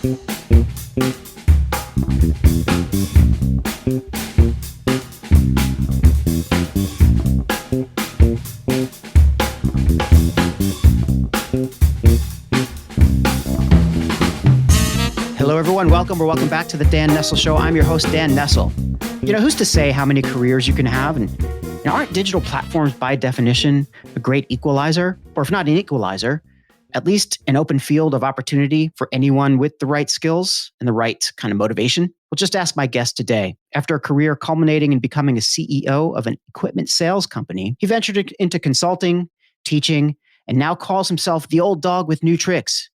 Hello, everyone. Welcome back to the Dan Nessel Show. I'm your host, Dan Nessel. Who's to say how many careers you can have? And aren't digital platforms by definition a great equalizer? Or if not an equalizer, at least an open field of opportunity for anyone with the right skills and the right kind of motivation? Well, just ask my guest today. After a career culminating in becoming a CEO of an equipment sales company, he ventured into consulting, teaching, and now calls himself the old dog with new tricks.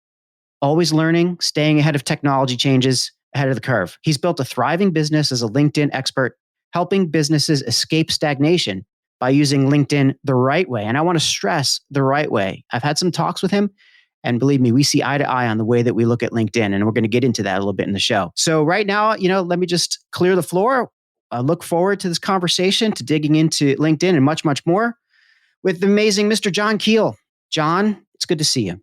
Always learning, staying ahead of technology changes, ahead of the curve. He's built a thriving business as a LinkedIn expert, helping businesses escape stagnation by using LinkedIn the right way. And I want to stress the right way. I've had some talks with him, and believe me, we see eye to eye on the way that we look at LinkedIn, and we're going to get into that a little bit in the show. So right now, let me just clear the floor. I look forward to this conversation, to digging into LinkedIn and much, much more with the amazing Mr. Jon Keel. Jon, it's good to see you.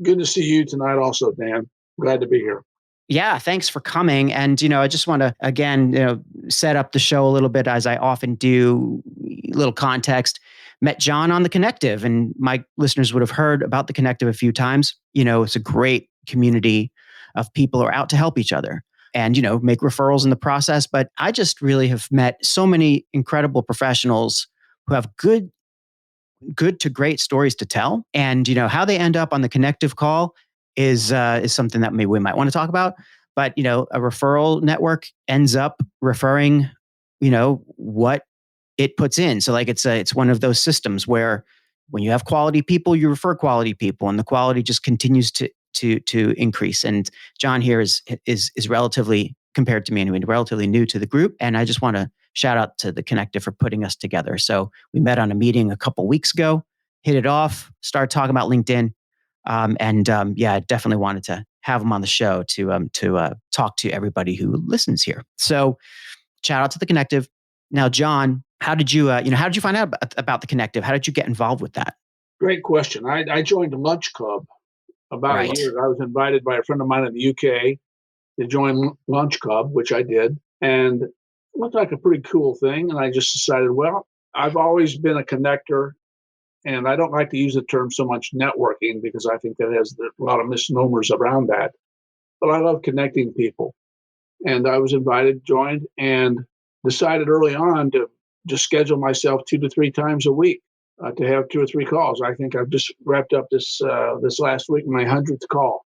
Good to see you tonight also, Dan. Glad to be here. Yeah, thanks for coming. And, I just want to, again, set up the show a little bit as I often do, little context. Met Jon on The Connective, and my listeners would have heard about The Connective a few times. It's a great community of people who are out to help each other and, make referrals in the process. But I just really have met so many incredible professionals who have good to great stories to tell. And, how they end up on the Connective call is something that maybe we might want to talk about. But, a referral network ends up referring, what it puts in. So like it's one of those systems where when you have quality people, you refer quality people, and the quality just continues to increase. And Jon here is relatively, compared to me anyway, relatively new to the group. And I just want to shout out to the Connective for putting us together. So we met on a meeting a couple weeks ago, hit it off, started talking about LinkedIn. I definitely wanted to have him on the show to talk to everybody who listens here. So shout out to the Connective. Now, Jon, how did you find out about the Connective? How did you get involved with that? Great question. I joined a lunch club about a year. I was invited by a friend of mine in the UK to join lunch club, which I did. And it looked like a pretty cool thing. And I just decided, well, I've always been a connector. And I don't like to use the term so much networking because I think that has a lot of misnomers around that. But I love connecting people. And I was invited, joined, and decided early on to just schedule myself 2 to 3 times a week to have 2 or 3 calls. I think I've just wrapped up this last week, my 100th call.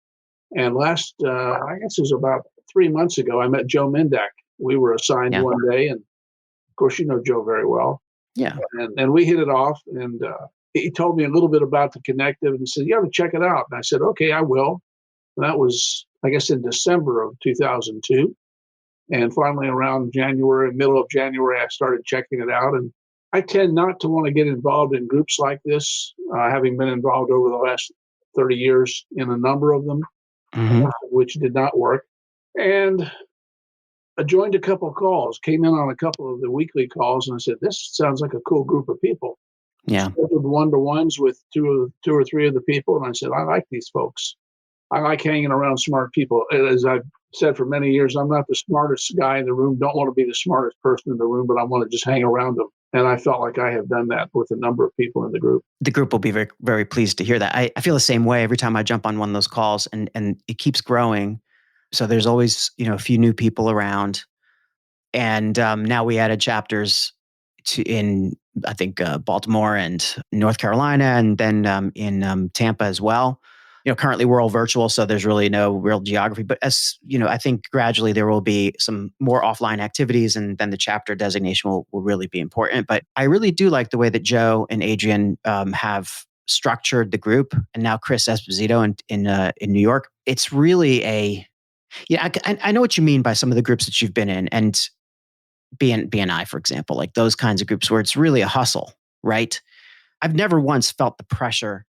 And I guess it was about 3 months ago, I met Joe Mendak. We were assigned one day, and of course, you know Joe very well. Yeah. And we hit it off, and he told me a little bit about the Connective and said, you ought to check it out. And I said, okay, I will. And that was, I guess, in December of 2002. And finally, around middle of January, I started checking it out. And I tend not to want to get involved in groups like this, having been involved over the last 30 years in a number of them, which did not work. And I joined a couple of calls, came in on a couple of the weekly calls, and I said, this sounds like a cool group of people. Yeah. Scheduled one-to-ones with two or three of the people, and I said, I like these folks. I like hanging around smart people. As I've said for many years, I'm not the smartest guy in the room, don't want to be the smartest person in the room, but I want to just hang around them. And I felt like I have done that with a number of people in the group. The group will be very, very pleased to hear that. I feel the same way every time I jump on one of those calls, and it keeps growing. So there's always, a few new people around. And now we added chapters in, I think, Baltimore and North Carolina, and then in Tampa as well. Currently we're all virtual, so there's really no real geography. But as I think gradually there will be some more offline activities, and then the chapter designation will really be important. But I really do like the way that Joe and Adrian have structured the group, and now Chris Esposito in New York. It's really I know what you mean by some of the groups that you've been in, and BNI, for example, like those kinds of groups where it's really a hustle, right? I've never once felt the pressure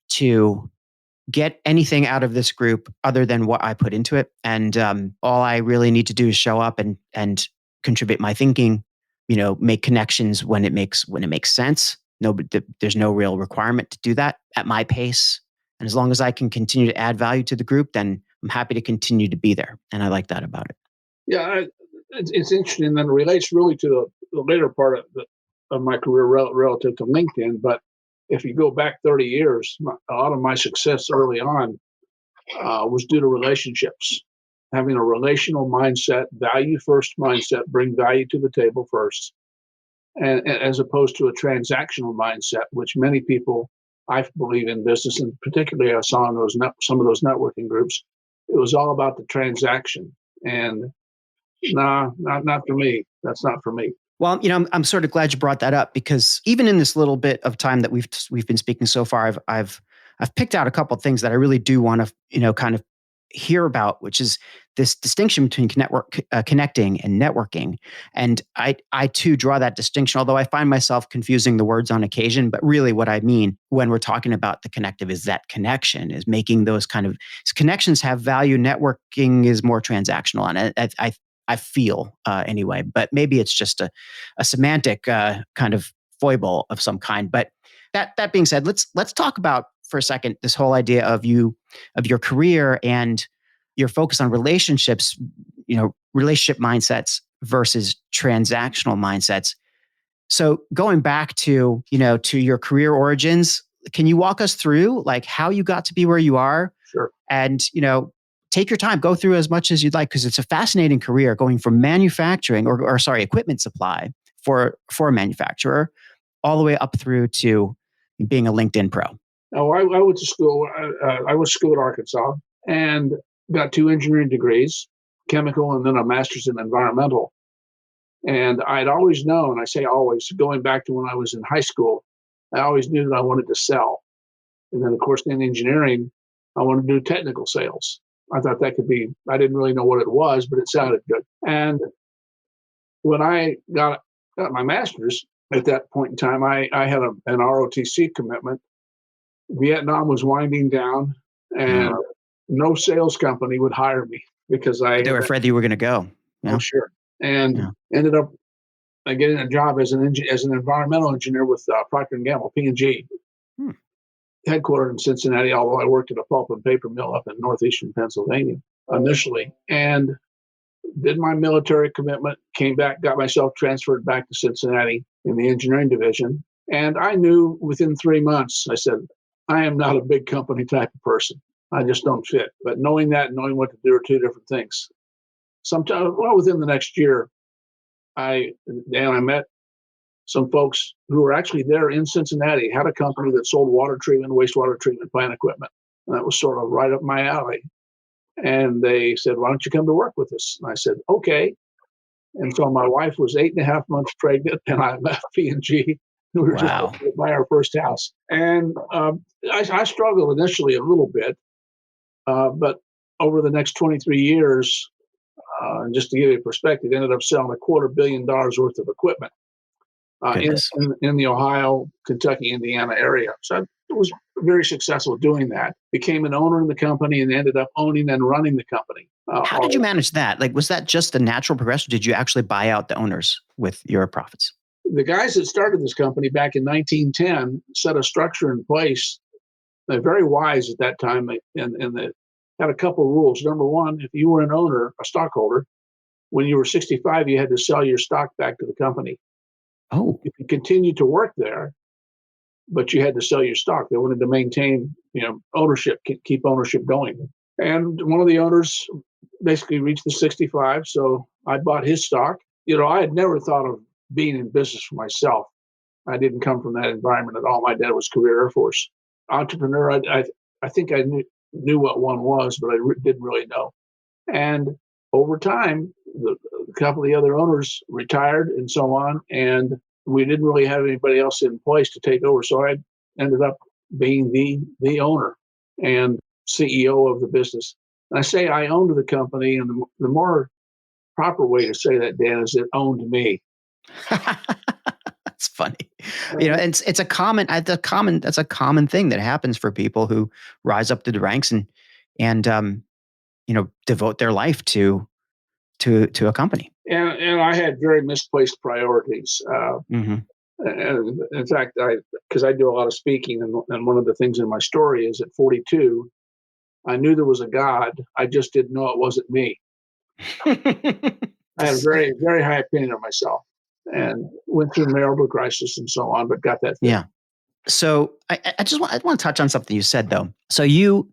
to get anything out of this group other than what I put into it. And all I really need to do is show up and contribute my thinking, make connections when it makes sense. There's no real requirement to do that at my pace. And as long as I can continue to add value to the group, then I'm happy to continue to be there. And I like that about it. Yeah, it's interesting, and then it relates really to the later part of my career relative to LinkedIn. But if you go back 30 years, a lot of my success early on was due to relationships, having a relational mindset, value first mindset, bring value to the table first, and as opposed to a transactional mindset, which many people I believe in business, and particularly I saw in some of those networking groups, it was all about the transaction. And nah, not for me. That's not for me. Well, I'm sort of glad you brought that up, because even in this little bit of time that we've been speaking so far, I've picked out a couple of things that I really do want to kind of hear about, which is this distinction between connecting and networking. And I too draw that distinction, although I find myself confusing the words on occasion. But really, what I mean when we're talking about the connective is that connection, is making those kind of connections have value. Networking is more transactional, and I feel anyway. But maybe it's just a semantic kind of foible of some kind. But that being said, let's talk about for a second this whole idea of your career and your focus on relationships, relationship mindsets versus transactional mindsets. So going back to your career origins, can you walk us through like how you got to be where you are? Sure. And take your time, go through as much as you'd like, because it's a fascinating career, going from manufacturing or equipment supply for a manufacturer all the way up through to being a LinkedIn pro. Oh, I went to school. I was school at Arkansas and got 2 engineering degrees, chemical, and then a master's in environmental. And I'd always known, I say always, going back to when I was in high school, I always knew that I wanted to sell. And then, of course, in engineering, I wanted to do technical sales. I thought that could be, I didn't really know what it was, but it sounded good. And when I got my master's, at that point in time, I had an ROTC commitment. Vietnam was winding down, and no sales company would hire me because They were afraid that you were going to go. Yeah. Oh, sure. And ended up getting a job as an environmental engineer with Procter & Gamble, P&G, headquartered in Cincinnati, although I worked at a pulp and paper mill up in northeastern Pennsylvania initially. And did my military commitment, came back, got myself transferred back to Cincinnati in the engineering division. And I knew within 3 months, I said, I am not a big company type of person. I just don't fit. But knowing that and knowing what to do are 2 different things. Sometime, within the next year, I met some folks who were actually there in Cincinnati, had a company that sold water treatment, wastewater treatment plant equipment. And that was sort of right up my alley. And they said, why don't you come to work with us? And I said, okay. And so my wife was 8.5 months pregnant, and I left P&G. We were just to buy our first house. And I struggled initially a little bit, but over the next 23 years, just to give you a perspective, ended up selling $250 million worth of equipment in the Ohio, Kentucky, Indiana area. So I was very successful doing that. Became an owner in the company and ended up owning and running the company. How did you manage that? Like, was that just a natural progression? Did you actually buy out the owners with your profits? The guys that started this company back in 1910 set a structure in place. They're very wise at that time, and they had a couple of rules. Number one, if you were an owner, a stockholder, when you were 65, you had to sell your stock back to the company. Oh. If you continued to work there, but you had to sell your stock. They wanted to maintain, ownership, keep ownership going. And one of the owners basically reached the 65, so I bought his stock. I had never thought of being in business for myself. I didn't come from that environment at all. My dad was career Air Force entrepreneur. I think I knew what one was, but I didn't really know. And over time, a couple of the other owners retired and so on, and we didn't really have anybody else in place to take over. So I ended up being the owner and CEO of the business. And I say I owned the company, and the more proper way to say that, Dan, is it owned me. That's funny. It's a common thing that happens for people who rise up through the ranks and devote their life to a company. And I had very misplaced priorities. And in fact, because I do a lot of speaking, and one of the things in my story is at 42, I knew there was a God. I just didn't know it wasn't me. I had a very, very high opinion of myself and went through marital crisis and so on, but got that fixed. Yeah. So I want to touch on something you said though. So you,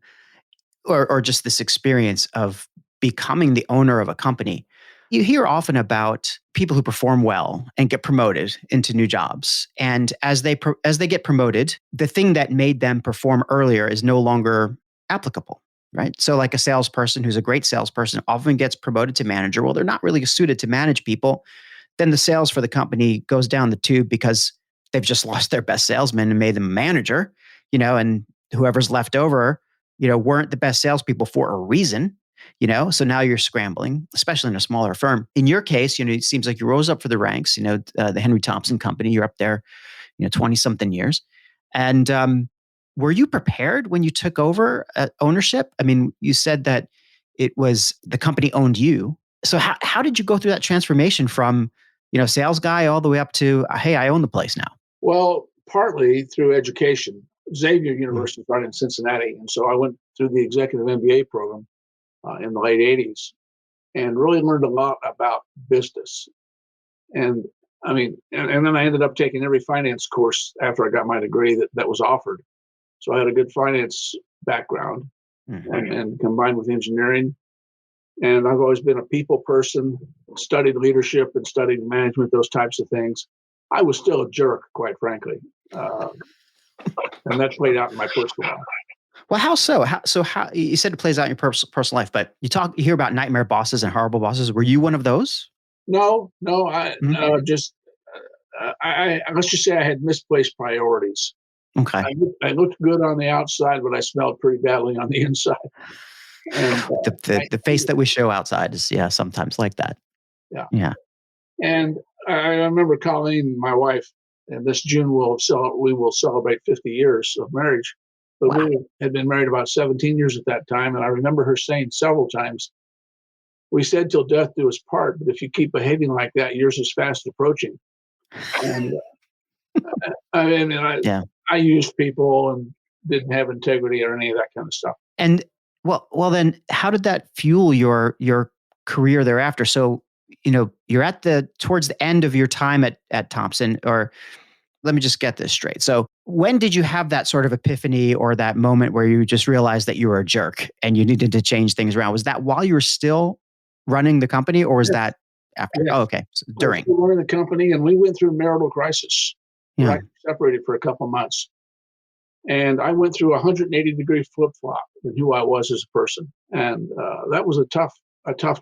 or just this experience of becoming the owner of a company. You hear often about people who perform well and get promoted into new jobs. And as they get promoted, the thing that made them perform earlier is no longer applicable, right? So like a salesperson who's a great salesperson often gets promoted to manager. Well, they're not really suited to manage people. Then the sales for the company goes down the tube because they've just lost their best salesman and made them a manager, and whoever's left over, weren't the best salespeople for a reason, so now you're scrambling, especially in a smaller firm. In your case, it seems like you rose up for the ranks, the Henry Thompson company, you're up there, 20 something years. And were you prepared when you took over ownership? I mean, you said that it was the company owned you. So how did you go through that transformation from, sales guy all the way up to, hey, I own the place now? Well, partly through education. Xavier Mm. University is right in Cincinnati. And so I went through the executive MBA program in the late 80s and really learned a lot about business. And I mean, and then I ended up taking every finance course after I got my degree that was offered. So I had a good finance background and combined with engineering. And I've always been a people person, studied leadership and studied management, those types of things. I was still a jerk, quite frankly. And that played out in my personal life. Well, how so? How you said it plays out in your personal life, but you hear about nightmare bosses and horrible bosses. Were you one of those? No, I let's just say I had misplaced priorities. Okay. I looked good on the outside, but I smelled pretty badly on the inside. And the face that we show outside is sometimes like that. Yeah. Yeah. And I remember Colleen, my wife, and this June we will celebrate 50 years of marriage. But Wow. we had been married about 17 years at that time, and I remember her saying several times, "We said till death do us part, but if you keep behaving like that, yours is fast approaching." And I used people and didn't have integrity or any of that kind of stuff. And well, then how did that fuel your career thereafter? So, you're at towards the end of your time at Thompson, or let me just get this straight. So when did you have that sort of epiphany or that moment where you just realized that you were a jerk and you needed to change things around? Was that while you were still running the company, or was that after? Yes. Oh, okay. So during. We were running the company and we went through marital crisis. Yeah. Like separated for a couple of months. And I went through a 180-degree flip-flop in who I was as a person. And that was a tough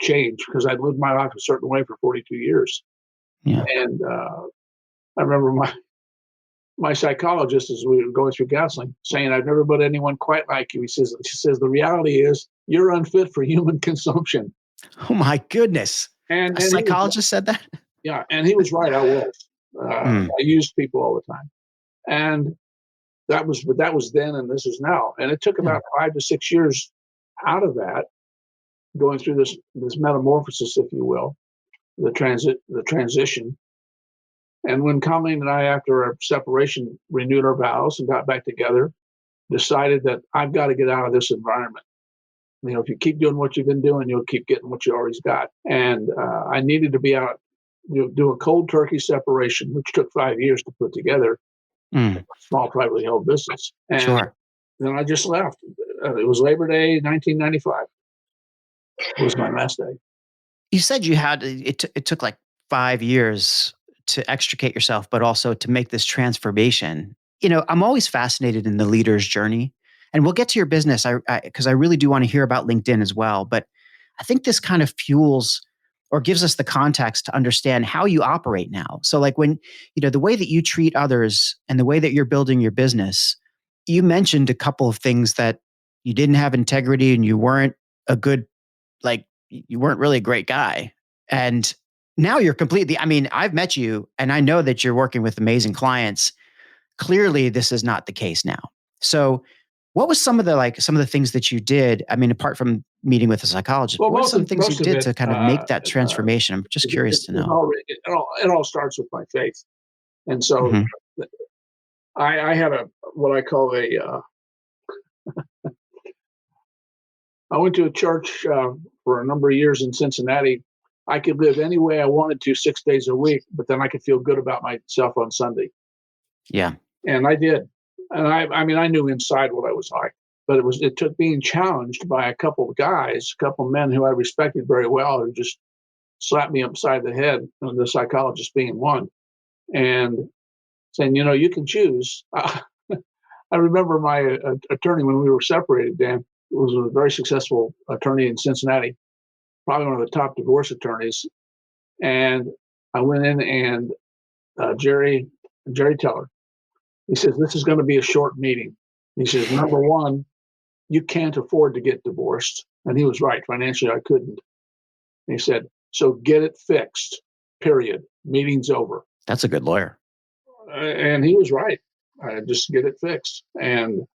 change because I'd lived my life a certain way for 42 years. Yeah. And I remember my psychologist, as we were going through counseling, saying, "I've never met anyone quite like you." She says, "The reality is you're unfit for human consumption." Oh my goodness. And a psychologist said that? Yeah. And he was right. I was. I used people all the time. And that was then and this is now. And it took about 5 to 6 years out of that, going through this metamorphosis, if you will, the transition. And when Colleen and I, after our separation, renewed our vows and got back together, decided that I've got to get out of this environment. If you keep doing what you've been doing, you'll keep getting what you always got. And I needed to be out, do a cold turkey separation, which took 5 years to put together. Small privately held business. And sure. Then I just left. It was Labor Day, 1995. It was my last day. You said you had it took like 5 years to extricate yourself, but also to make this transformation. I'm always fascinated in the leader's journey, and we'll get to your business. Because I really do want to hear about LinkedIn as well. But I think this kind of fuels or gives us the context to understand how you operate now. So like when, the way that you treat others and the way that you're building your business, you mentioned a couple of things that you didn't have integrity and you weren't a good, you weren't really a great guy. And now you're completely, I've met you and I know that you're working with amazing clients. Clearly this is not the case now. So what was some of the things that you did? Apart from meeting with a psychologist, well, what were some things you did to kind of make that transformation? transformation? I'm just curious to know. It all starts with my faith. And so I had what I call I went to a church for a number of years in Cincinnati. I could live any way I wanted to 6 days a week, but then I could feel good about myself on Sunday. Yeah. And I did. And I mean, I knew inside what I was like, but it took being challenged by a couple of guys, a couple of men who I respected very well, who just slapped me upside the head, the psychologist being one, and saying, you can choose. I remember my attorney when we were separated, Dan, was a very successful attorney in Cincinnati, probably one of the top divorce attorneys. And I went in and Jerry Teller, he says, this is going to be a short meeting. He says, number one, you can't afford to get divorced. And he was right. Financially, I couldn't. And he said, so get it fixed, period. Meeting's over. That's a good lawyer. And he was right. Just get it fixed. And,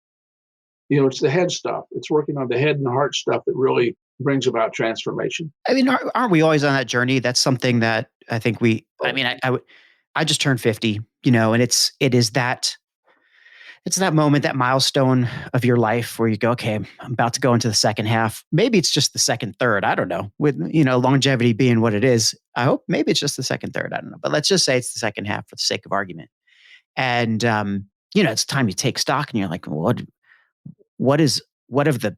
it's the head stuff. It's working on the head and the heart stuff that really brings about transformation. I mean, aren't we always on that journey? That's something that I think I just turned 50, and it's that moment, that milestone of your life where you go, okay, I'm about to go into the second half. Maybe it's just the second, third. I don't know. With, longevity being what it is, I hope maybe it's just the second, third. I don't know. But let's just say it's the second half for the sake of argument. And, it's time you take stock and you're like, what have the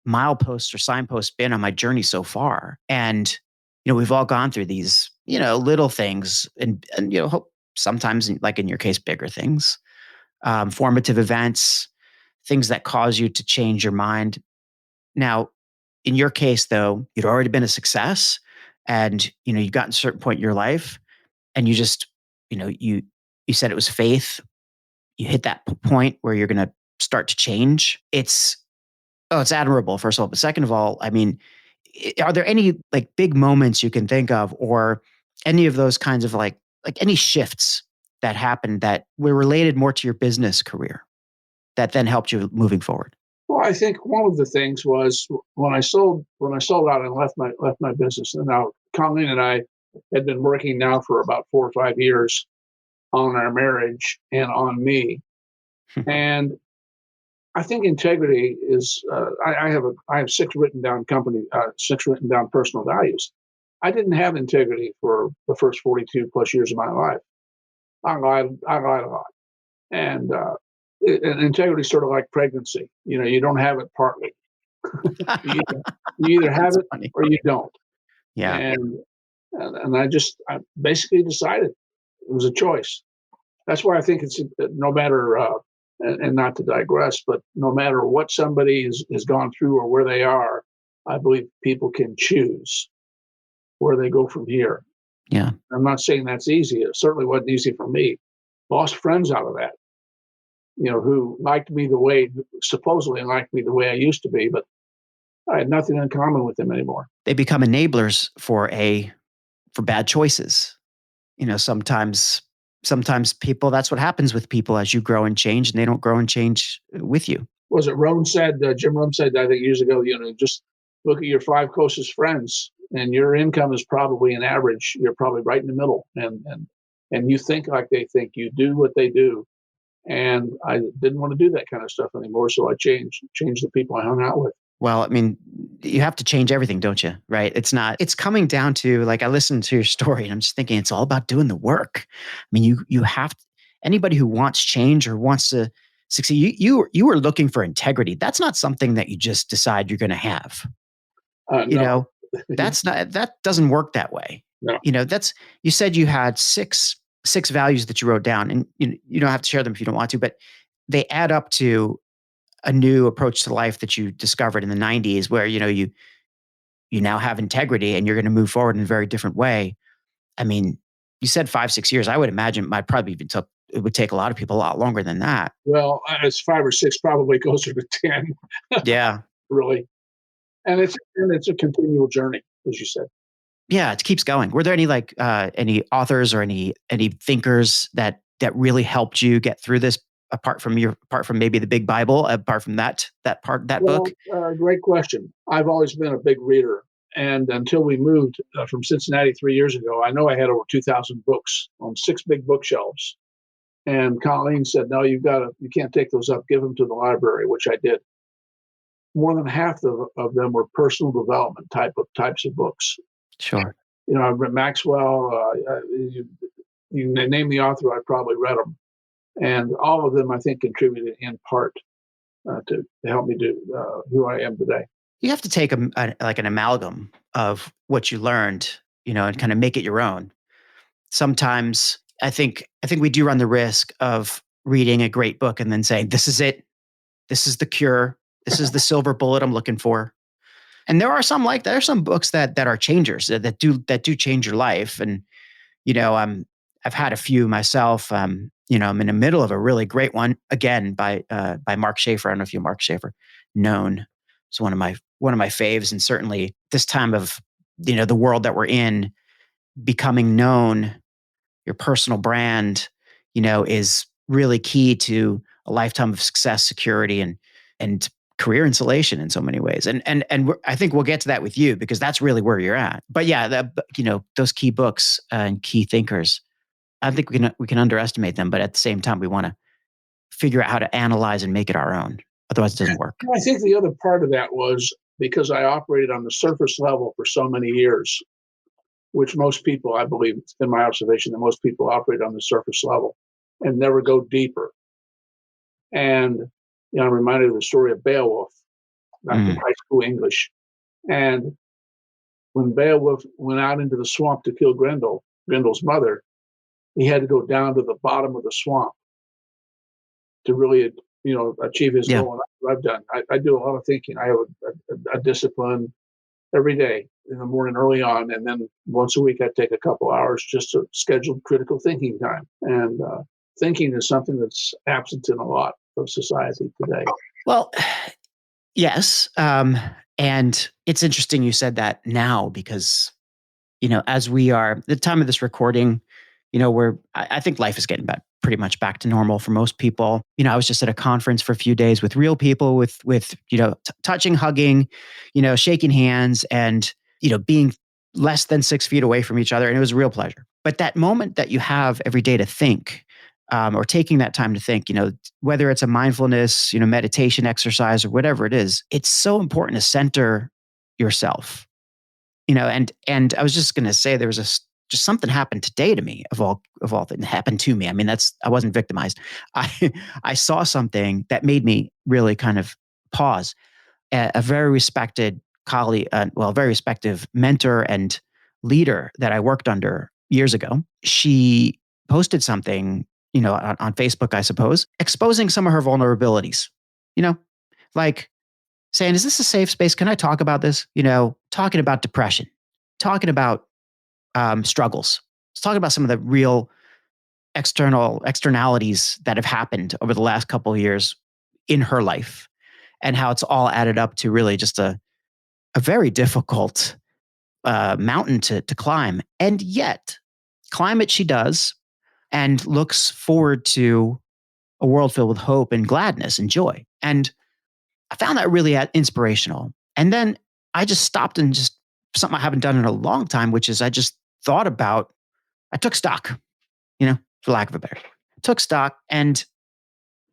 mileposts or signposts been on my journey so far? And, we've all gone through these, little things and hope sometimes, like in your case, bigger things, formative events, things that cause you to change your mind. Now, in your case, though, you'd already been a success and, you got to a certain point in your life and you just, you said it was faith. You hit that point where you're going to start to change. It's admirable, first of all. But second of all, I mean, are there any like big moments you can think of or any of those kinds of like any shifts that happened that were related more to your business career that then helped you moving forward? Well, I think one of the things was when I sold out and left my business. And now Colleen and I had been working now for about 4 or 5 years on our marriage and on me. And I think integrity is. I have 6 written down personal values. I didn't have integrity for the first 42 plus years of my life. I lied a lot, and integrity is sort of like pregnancy. You don't have it partly. you either have it funny. or you don't. Yeah. And I basically decided it was a choice. That's why I think it's no matter, and not to digress, but no matter what somebody has gone through or where they are, I believe people can choose where they go from here. Yeah. I'm not saying that's easy. It certainly wasn't easy for me. Lost friends out of that, who supposedly liked me the way I used to be, but I had nothing in common with them anymore. They become enablers for bad choices. Sometimes people, that's what happens with people as you grow and change, and they don't grow and change with you. Was it Jim Rohn said, I think years ago, just look at your 5 closest friends and your income is probably an average. You're probably right in the middle. And you think like they think, you do what they do. And I didn't want to do that kind of stuff anymore. So I changed the people I hung out with. Well, I mean, you have to change everything, don't you? Right? It's coming down to, like, I listened to your story and I'm just thinking it's all about doing the work. I mean, you have to, anybody who wants change or wants to succeed, you are looking for integrity. That's not something that you just decide you're going to have. No. That doesn't work that way. No. You said you had six values that you wrote down, and you don't have to share them if you don't want to, but they add up to a new approach to life that you discovered in the 90s where, you now have integrity and you're going to move forward in a very different way. I mean, you said 5-6 years. I would imagine it would take a lot of people a lot longer than that. Well, it's 5 or 6, probably closer to 10. Yeah. Really. And it's a continual journey, as you said. Yeah, it keeps going. Were there any any authors or any thinkers that really helped you get through this apart from maybe the big Bible, apart from that book? Great question. I've always been a big reader. And until we moved from Cincinnati 3 years ago, I know I had over 2,000 books on 6 big bookshelves. And Colleen said, no, you can't take those up. Give them to the library, which I did. more than half of them were personal development types of books. Sure. I've read Maxwell. You name the author, I probably read them, and all of them I think contributed in part to help me do who I am today. You have to take like an amalgam of what you learned, and kind of make it your own. Sometimes I think we do run the risk of reading a great book and then saying, "This is it. This is the cure. This is the silver bullet I'm looking for." And there are some books that are changers, that do change your life. And I've had a few myself. I'm in the middle of a really great one, again, by Mark Schaefer. I don't know if you know Mark Schaefer. Known. It's one of my faves, and certainly this time of the world that we're in, becoming known, your personal brand, is really key to a lifetime of success, security, and career insulation in so many ways. And I think we'll get to that with you, because that's really where you're at. But yeah, those key books and key thinkers, I think we can underestimate them, but at the same time, we want to figure out how to analyze and make it our own. Otherwise, it doesn't work. I think the other part of that was because I operated on the surface level for so many years, which most people, I believe, in my observation, that most people operate on the surface level and never go deeper. And I'm reminded of the story of Beowulf back in high school English. And when Beowulf went out into the swamp to kill Grendel's mother, he had to go down to the bottom of the swamp to really, achieve his goal. And that's what I've done. I do a lot of thinking. I have a discipline every day in the morning early on, and then once a week I take a couple hours just to schedule critical thinking time. And thinking is something that's absent in a lot of society today. Well, yes. And it's interesting you said that now, because, as we are, the time of this recording, I think life is getting pretty much back to normal for most people. I was just at a conference for a few days with real people, with touching, hugging, shaking hands, and, being less than 6 feet away from each other. And it was a real pleasure. But that moment that you have every day to think, or taking that time to think, whether it's a mindfulness, meditation exercise or whatever it is, it's so important to center yourself, and I was just going to say, there was just something happened today to me, of all things happened to me. I mean, I wasn't victimized. I saw something that made me really kind of pause. A very respected colleague, very respected mentor and leader that I worked under years ago, she posted something, on Facebook, I suppose, exposing some of her vulnerabilities, like saying, "Is this a safe space? Can I talk about this?" Talking about depression, talking about struggles. Let's talk about some of the real externalities that have happened over the last couple of years in her life, and how it's all added up to really just a very difficult mountain to climb. And yet, climb it she does, and looks forward to a world filled with hope and gladness and joy. And I found that really inspirational. And then I just stopped, and just something I haven't done in a long time, which is I just thought about, I took stock, for lack of a better, took stock, and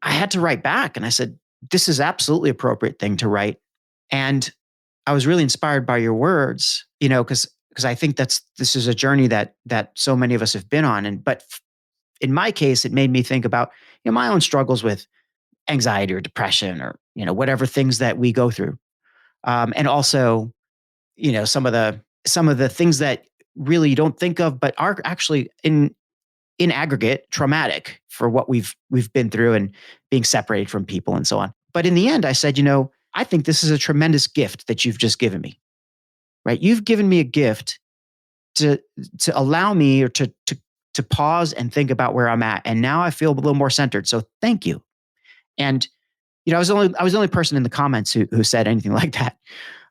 I had to write back. And I said, this is absolutely appropriate thing to write. And I was really inspired by your words, because I think this is a journey that so many of us have been on. But in my case, it made me think about, my own struggles with anxiety or depression, or, whatever things that we go through. And also, some of the things that really you don't think of, but are actually in aggregate traumatic for what we've been through, and being separated from people and so on. But in the end, I said, I think this is a tremendous gift that you've just given me, right? You've given me a gift to allow me, or to pause and think about where I'm at. And now I feel a little more centered. So thank you. And, I was the only person in the comments who said anything like that.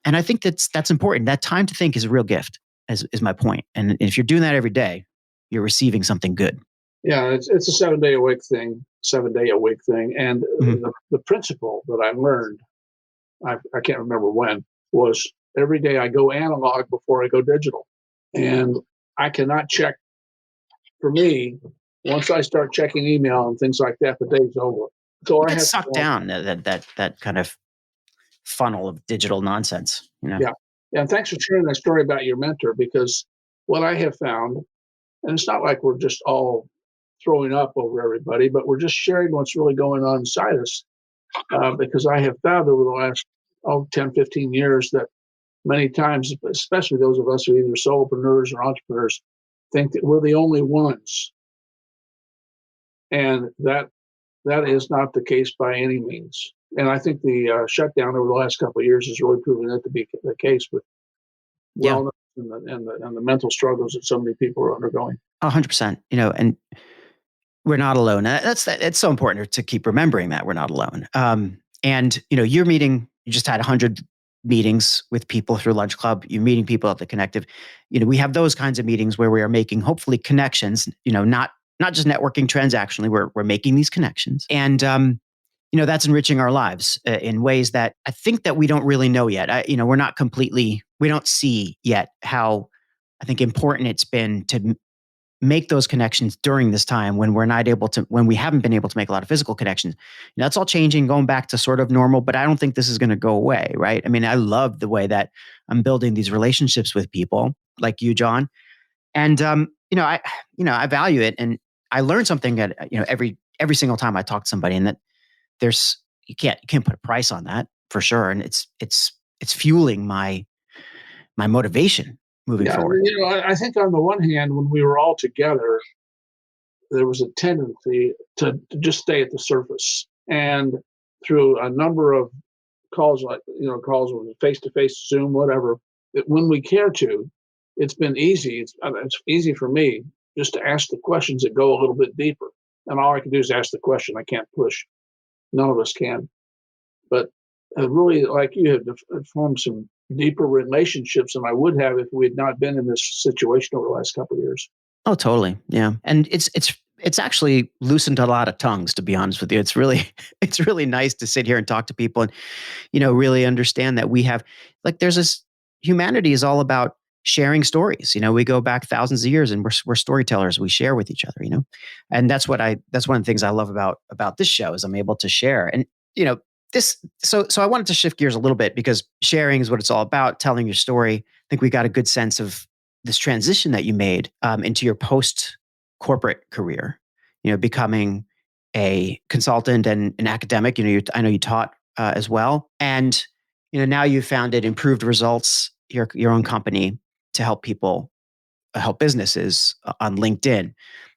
And I think that's important. That time to think is a real gift, is my point. And if you're doing that every day, you're receiving something good. Yeah, it's a 7-day a week thing. And the principle that I learned, I can't remember when, was every day I go analog before I go digital. And I cannot check, for me, once I start checking email and things like that, the day's over. So I get sucked down, that kind of funnel of digital nonsense, Yeah. And thanks for sharing that story about your mentor, because what I have found, and it's not like we're just all throwing up over everybody, but we're just sharing what's really going on inside us. Because I have found over the last 10, 15 years that many times, especially those of us who are either solopreneurs or entrepreneurs, think that we're the only ones. And that is not the case by any means. And I think the shutdown over the last couple of years has really proven that to be the case with Yeah, wellness and the mental struggles that so many people are undergoing. 100%. And we're not alone. It's so important to keep remembering that we're not alone. And you just had 100 meetings with people through Lunch Club. You're meeting people at the Connective. We have those kinds of meetings where we are making hopefully connections. Not just networking transactionally. We're making these connections, and that's enriching our lives in ways that I think that we don't really know yet. We're not completely. We don't see yet how I think important it's been to make those connections during this time when we haven't been able to make a lot of physical connections. That's all changing, going back to sort of normal, but I don't think this is going to go away, right? I mean, I love the way that I'm building these relationships with people like you, Jon. And, I value it. And I learn something that, every single time I talk to somebody, and that you can't put a price on that for sure. And it's fueling my motivation moving Yeah, forward. I think on the one hand, when we were all together, there was a tendency to just stay at the surface. And through a number of calls, like calls with face to face, Zoom, whatever, when we care to, it's been easy. It's easy for me just to ask the questions that go a little bit deeper. And all I can do is ask the question. I can't push. None of us can. But really, like you, have formed some deeper relationships than I would have if we had not been in this situation over the last couple of years. Oh, totally. Yeah. And it's actually loosened a lot of tongues, to be honest with you. It's really it's really nice to sit here and talk to people and really understand that we have, like, there's this, humanity is all about sharing stories. We go back thousands of years, and we're storytellers. We share with each other, and that's one of the things I love about this show is I'm able to share. And this so I wanted to shift gears a little bit, because sharing is what it's all about, telling your story. I think we got a good sense of this transition that you made into your post corporate career, becoming a consultant and an academic. I know you taught as well, and now you've founded Improved Results, your own company, to help people, help businesses on LinkedIn.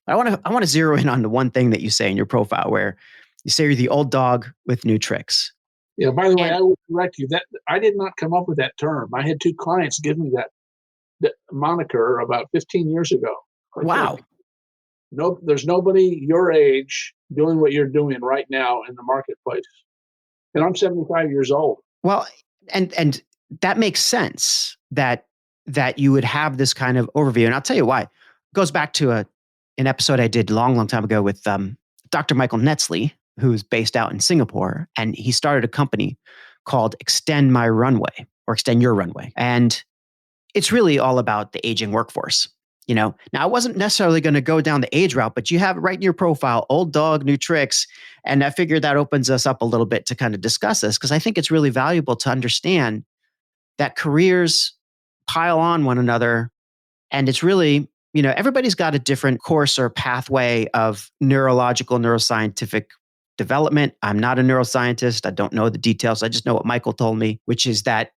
I want to zero in on the one thing that you say in your profile, where you say you're the old dog with new tricks. Yeah. By the way, I will correct you. That I did not come up with that term. I had two clients give me that moniker about 15 years ago. Wow. No, there's nobody your age doing what you're doing right now in the marketplace. And I'm 75 years old. Well, and that makes sense that you would have this kind of overview. And I'll tell you why. It goes back to an episode I did long time ago with Dr. Michael Netzley, who's based out in Singapore, and he started a company called Extend My Runway, or Extend Your Runway. And it's really all about the aging workforce. Now, I wasn't necessarily going to go down the age route, but you have it right in your profile, old dog, new tricks. And I figured that opens us up a little bit to kind of discuss this, because I think it's really valuable to understand that careers pile on one another. And it's really, everybody's got a different course or pathway of neuroscientific development. I'm not a neuroscientist. I don't know the details. I just know what Michael told me, which is that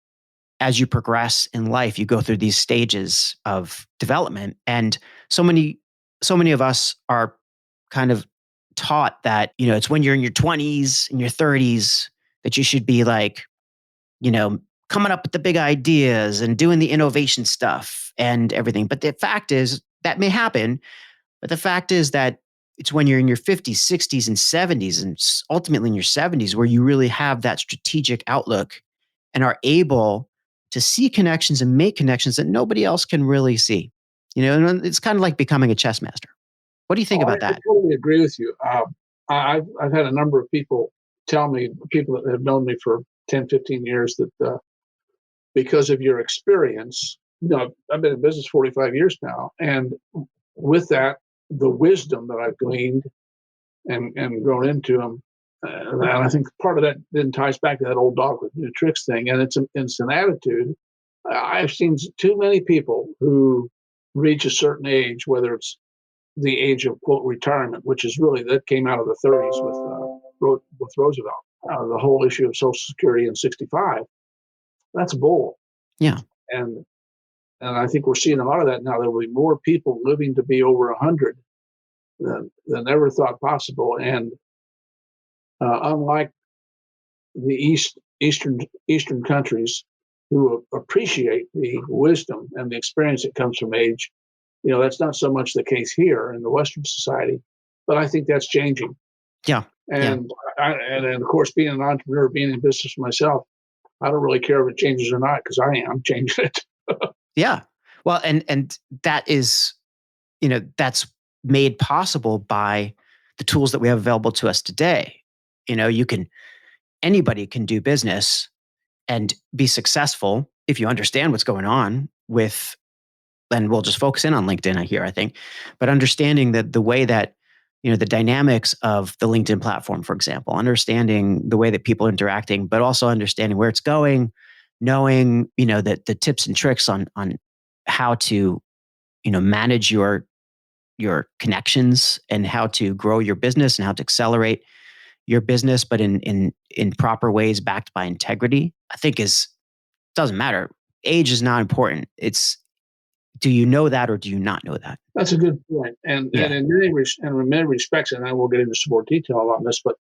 as you progress in life, you go through these stages of development. And so many of us are kind of taught that, it's when you're in your 20s and your 30s that you should be like, coming up with the big ideas and doing the innovation stuff and everything. But the fact is that may happen. But the fact is that it's when you're in your 50s, 60s, and 70s, and ultimately in your 70s, where you really have that strategic outlook and are able to see connections and make connections that nobody else can really see. And it's kind of like becoming a chess master. What do you think about that? I totally agree with you. I've had a number of people tell me, people that have known me for 10, 15 years, that because of your experience, I've been in business 45 years now. And with that, the wisdom that I've gleaned and grown into them, And I think part of that then ties back to that old dog with new tricks thing. And it's an attitude. I've seen too many people who reach a certain age, whether it's the age of quote retirement, which is really that came out of the 30s with Roosevelt. The whole issue of Social Security in 65. That's bull. Yeah. And I think we're seeing a lot of that now. There will be more people living to be over 100 than ever thought possible. And unlike the Eastern countries who appreciate the wisdom and the experience that comes from age, that's not so much the case here in the Western society. But I think that's changing. Yeah. And and of course, being an entrepreneur, being in business myself, I don't really care if it changes or not because I am changing it. Yeah. Well, and that is, that's made possible by the tools that we have available to us today. Anybody can do business and be successful if you understand what's going on with, and we'll just focus in on LinkedIn here, I think, but understanding that the way that, the dynamics of the LinkedIn platform, for example, understanding the way that people are interacting, but also understanding where it's going, knowing, that the tips and tricks on how to, manage your connections and how to grow your business and how to accelerate your business, but in proper ways backed by integrity, I think doesn't matter. Age is not important. It's, do you know that or do you not know that? That's a good point. And in many respects, and I will get into some more detail on this, but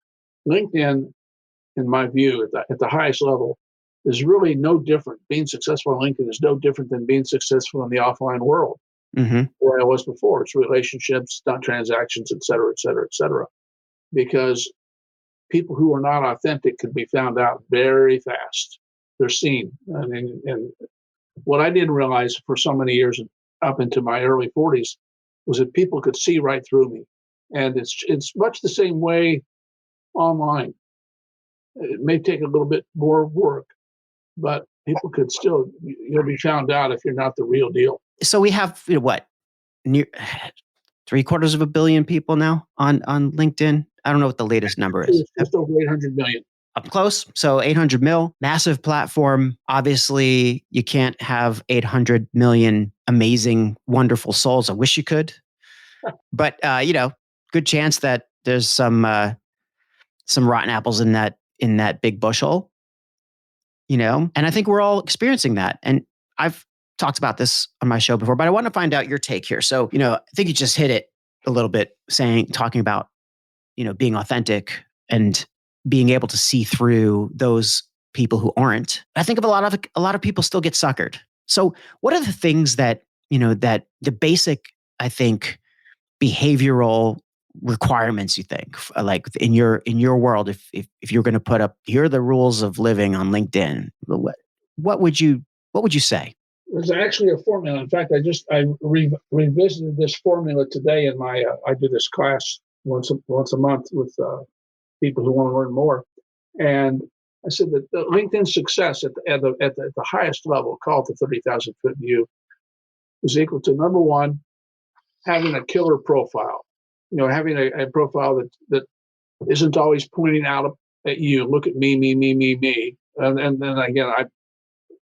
LinkedIn, in my view, at the highest level, is really no different. Being successful on LinkedIn is no different than being successful in the offline world, where I was before. It's relationships, not transactions, et cetera, et cetera, et cetera. Because people who are not authentic can be found out very fast. They're seen. And what I didn't realize for so many years up into my early 40s was that people could see right through me. And it's much the same way online. It may take a little bit more work, but people could still, you'll be found out if you're not the real deal. So we have, what, near 750 million people now on LinkedIn. I don't know what the latest number is. It's just over 800 million. Up close. So 800 mil, massive platform. Obviously, you can't have 800 million amazing, wonderful souls. I wish you could. But, good chance that there's some rotten apples in that big bushel, and I think we're all experiencing that. And I've talked about this on my show before, but I want to find out your take here. So, I think you just hit it a little bit talking about, being authentic and being able to see through those people who aren't. I think of a lot of people still get suckered. So what are the things that, that the basic, I think, behavioral requirements you think, like in your world, if you're going to put up, here are the rules of living on LinkedIn, what would you say? There's actually a formula. In fact, I revisited this formula today in my I do this class once a month with people who want to learn more, and I said that the LinkedIn success at the highest level, called the 30,000-foot view, is equal to, number one, having a killer profile. Having a profile that isn't always pointing out at you. Look at me, me, me, me, me. And then again,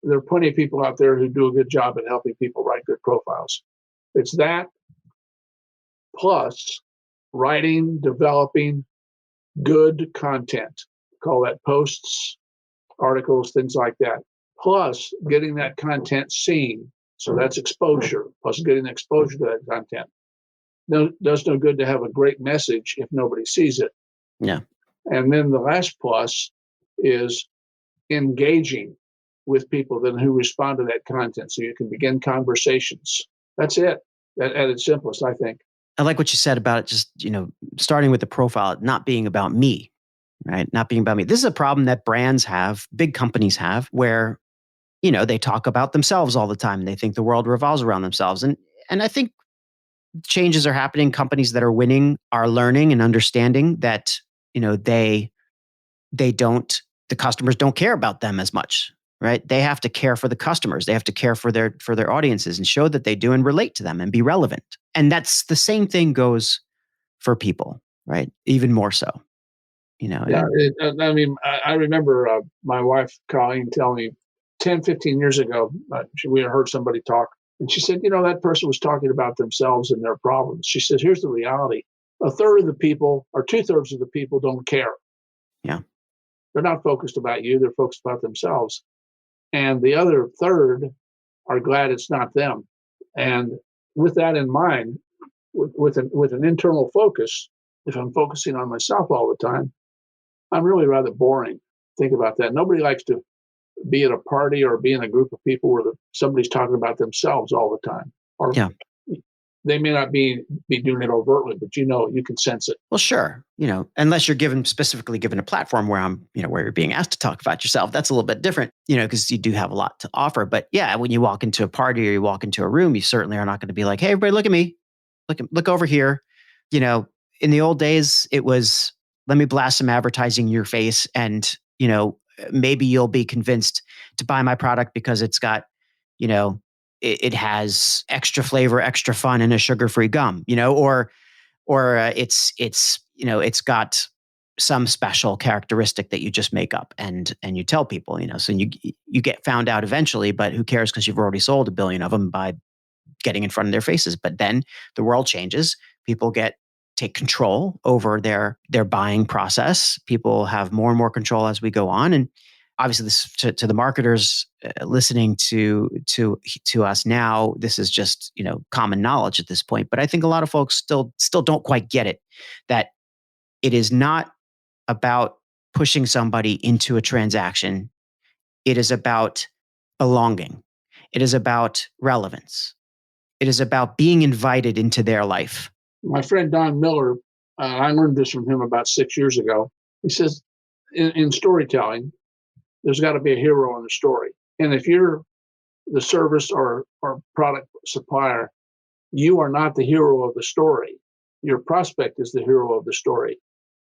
there are plenty of people out there who do a good job at helping people write good profiles. It's that plus writing, developing good content. Call that posts, articles, things like that. Plus getting that content seen. So that's exposure, plus getting exposure to that content. Does no good to have a great message if nobody sees it. Yeah. And then the last plus is engaging with people who respond to that content, so you can begin conversations. That's it at its simplest, I think. I like what you said about it, just, starting with the profile, not being about me, right? Not being about me. This is a problem that brands have, big companies have, where, they talk about themselves all the time. And they think the world revolves around themselves. And I think changes are happening. Companies that are winning are learning and understanding that, the customers don't care about them as much, right? They have to care for the customers. They have to care for their audiences and show that they do and relate to them and be relevant. And that's the same thing goes for people, right? Even more so. Yeah, I mean, I remember my wife, Colleen, telling me 10, 15 years ago, we had heard somebody talk, and she said, that person was talking about themselves and their problems. She said, here's the reality. A third of the people, or two-thirds of the people, don't care. Yeah. They're not focused about you. They're focused about themselves. And the other third are glad it's not them. And with that in mind, with an internal focus, if I'm focusing on myself all the time, I'm really rather boring. Think about that. Nobody likes to be at a party or be in a group of people where somebody's talking about themselves all the time. Or Yeah. they may not be doing it overtly, but you can sense it. Well, sure. Unless you're specifically given a platform where where you're being asked to talk about yourself, that's a little bit different, because you do have a lot to offer. But yeah, when you walk into a party or you walk into a room, you certainly are not going to be like, hey, everybody, look at me. Look over here. In the old days, it was, let me blast some advertising in your face and, maybe you'll be convinced to buy my product because it's got, it has extra flavor, extra fun, and a sugar-free gum, or it's got some special characteristic that you just make up and you tell people, so you get found out eventually, but who cares, because you've already sold a billion of them by getting in front of their faces. But then the world changes. People take control over their buying process. People have more and more control as we go on. And obviously this to the marketers listening to us now, this is just, common knowledge at this point. But I think a lot of folks still don't quite get it, that it is not about pushing somebody into a transaction. It is about belonging. It is about relevance. It is about being invited into their life. My friend Don Miller, I learned this from him about 6 years ago. He says, in storytelling, there's got to be a hero in the story. And if you're the service or product supplier, you are not the hero of the story. Your prospect is the hero of the story.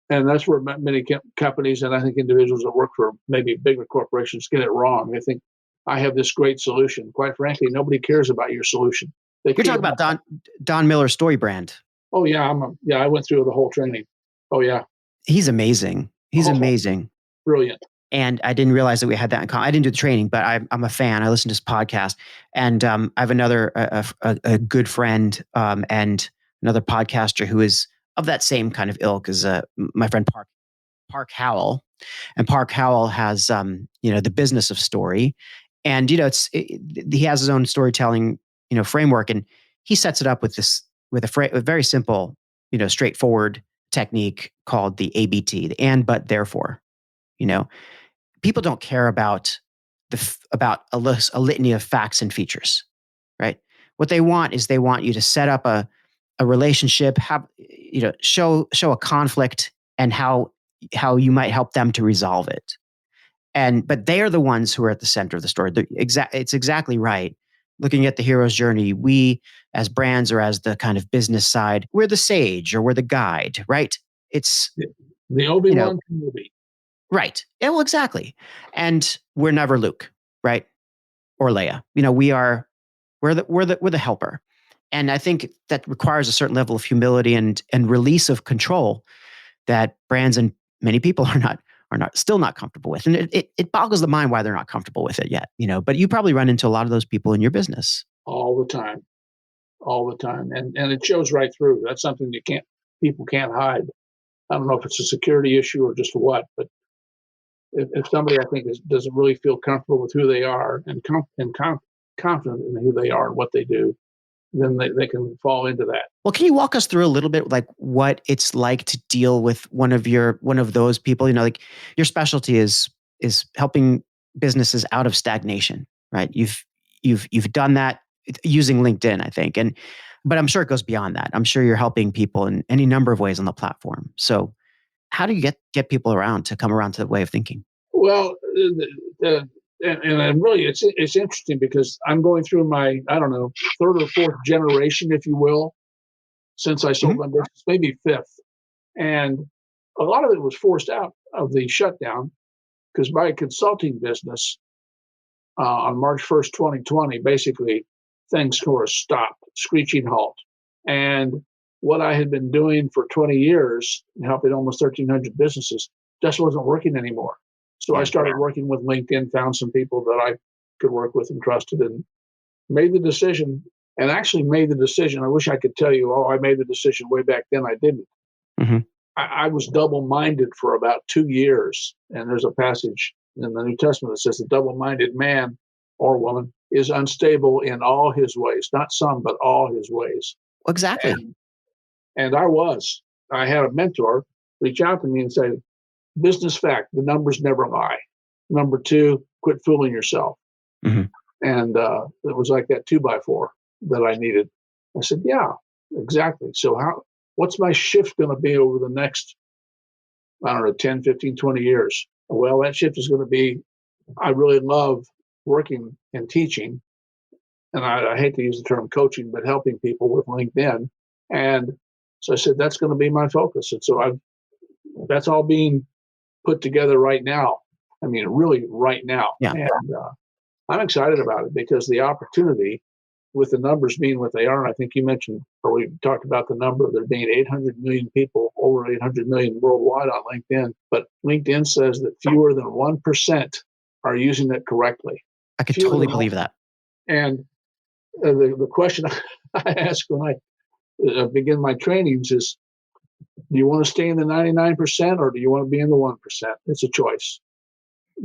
And that's where many companies, and I think individuals that work for maybe bigger corporations, get it wrong. They think, I have this great solution. Quite frankly, nobody cares about your solution. You're talking about Don Miller's story brand. Oh yeah, I went through the whole training. Oh yeah, he's amazing. He's amazing, brilliant. And I didn't realize that we had that in common. I didn't do the training, but I'm a fan. I listen to his podcast, and I have another a good friend and another podcaster who is of that same kind of ilk as my friend Park Howell. And Park Howell has the business of story, and he has his own storytelling framework, and he sets it up with a very simple straightforward technique called the ABT, the and, but, therefore. People don't care about a litany of facts and features, right? What they want is you to set up a relationship, show a conflict, and how you might help them to resolve it. But they are the ones who are at the center of the story. It's exactly right. Looking at the hero's journey, we as brands or as the kind of business side, we're the sage or we're the guide, right? It's the Obi-Wan movie. Right. Yeah, well, exactly. And we're never Luke, right? Or Leia. We're the helper. And I think that requires a certain level of humility and release of control that brands and many people are still not comfortable with. And it boggles the mind why they're not comfortable with it yet, but you probably run into a lot of those people in your business. All the time. And it shows right through. That's something people can't hide. I don't know if it's a security issue or just what, but if somebody, I think, doesn't really feel comfortable with who they are and confident in who they are and what they do, then they can fall into that. Well, can you walk us through a little bit, like what it's like to deal with one of those people? Like your specialty is helping businesses out of stagnation, right? You've done that using LinkedIn, I think, but I'm sure it goes beyond that. I'm sure you're helping people in any number of ways on the platform. So, how do you get people to come around to the way of thinking? Well, and really, it's interesting because I'm going through my, I don't know, third or fourth generation, if you will, since I sold my business, maybe fifth. And a lot of it was forced out of the shutdown because my consulting business on March 1st, 2020, basically things sort of stopped, screeching halt. And what I had been doing for 20 years, helping almost 1,300 businesses, just wasn't working anymore. So I started working with LinkedIn, found some people that I could work with and trusted, and made the decision. And actually made the decision. I wish I could tell you, oh, I made the decision way back then. I didn't. Mm-hmm. I was double-minded for about 2 years. And there's a passage in the New Testament that says the double-minded man or woman is unstable in all his ways, not some, but all his ways. Exactly. And I had a mentor reach out to me and say, business fact, the numbers never lie. Number two, quit fooling yourself. Mm-hmm. And it was like that 2x4 that I needed. I said, yeah, exactly. So what's my shift going to be over the next, I don't know, 10, 15, 20 years? Well, that shift is going to be, I really love working and teaching. And I hate to use the term coaching, but helping people with LinkedIn. And so I said, that's going to be my focus. And so that's all being put together right now. I mean, really right now. Yeah. And I'm excited about it because the opportunity with the numbers being what they are, and I think you mentioned, or we talked about the number, there being 800 million people, over 800 million worldwide on LinkedIn, but LinkedIn says that fewer than 1% are using it correctly. I could totally believe that. And the question I ask when I begin my trainings is, do you want to stay in the 99% or do you want to be in the 1%? It's a choice.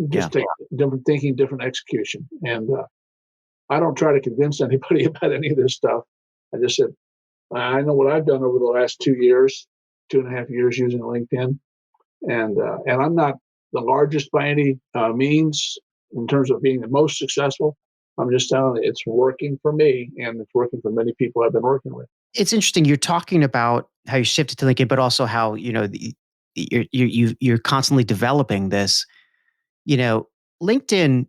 Just take different thinking, different execution. And I don't try to convince anybody about any of this stuff. I just said, I know what I've done over the last 2 years, 2.5 years using LinkedIn. And I'm not the largest by any means in terms of being the most successful. I'm just telling you, it's working for me and it's working for many people I've been working with. It's interesting. You're talking about how you shifted to LinkedIn, but also how, you're constantly developing this. LinkedIn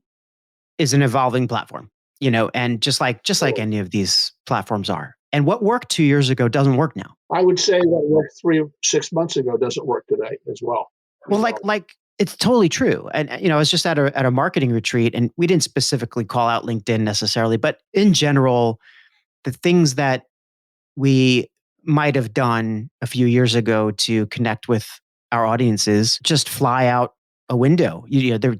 is an evolving platform, and just like any of these platforms are. And what worked 2 years ago doesn't work now. I would say what worked 6 months ago doesn't work today as well. Well, like it's totally true. And I was just at a marketing retreat, and we didn't specifically call out LinkedIn necessarily, but in general, the things that we might have done a few years ago to connect with our audiences just fly out a window.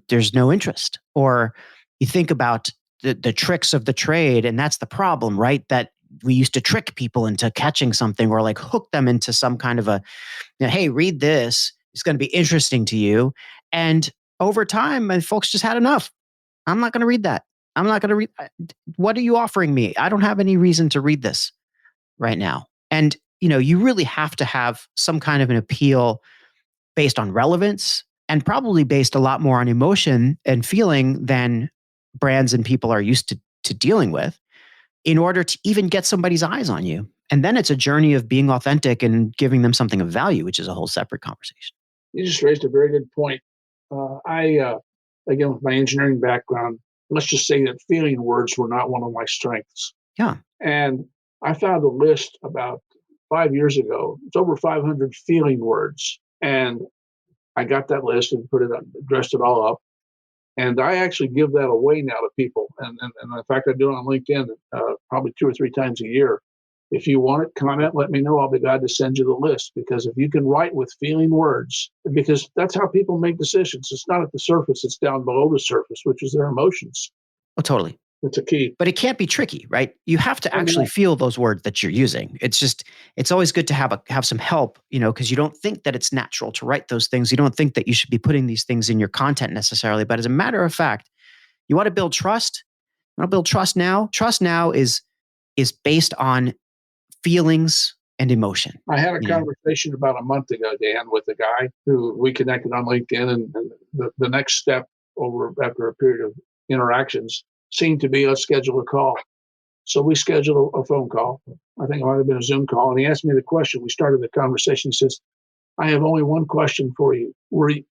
There's no interest. Or you think about the tricks of the trade, and that's the problem, right? That we used to trick people into catching something or like hook them into some kind of hey, read this. It's going to be interesting to you. And over time, folks just had enough. I'm not going to read that. I'm not going to read. What are you offering me? I don't have any reason to read this right now. And, you really have to have some kind of an appeal based on relevance and probably based a lot more on emotion and feeling than brands and people are used to dealing with in order to even get somebody's eyes on you. And then it's a journey of being authentic and giving them something of value, which is a whole separate conversation. You just raised a very good point. Again, with my engineering background, let's just say that feeling words were not one of my strengths. Yeah. And I found a list about 5 years ago. It's over 500 feeling words. And I got that list and dressed it all up. And I actually give that away now to people. And in fact, I do it on LinkedIn probably 2 or 3 times a year. If you want it, comment, let me know. I'll be glad to send you the list, because if you can write with feeling words, because that's how people make decisions. It's not at the surface, it's down below the surface, which is their emotions. Oh, totally. It's a key. But it can't be tricky, right? You have to actually feel those words that you're using. It's always good to have some help, because you don't think that it's natural to write those things. You don't think that you should be putting these things in your content necessarily. But as a matter of fact, you want to build trust. You want to build trust now. Trust now is based on feelings and emotion. I had a conversation about a month ago, Dan, with a guy who we connected on LinkedIn, and the next step after a period of interactions seemed to be, let's schedule a call. So we scheduled a phone call. I think it might have been a Zoom call. And he asked me the question. We started the conversation. He says, I have only one question for you.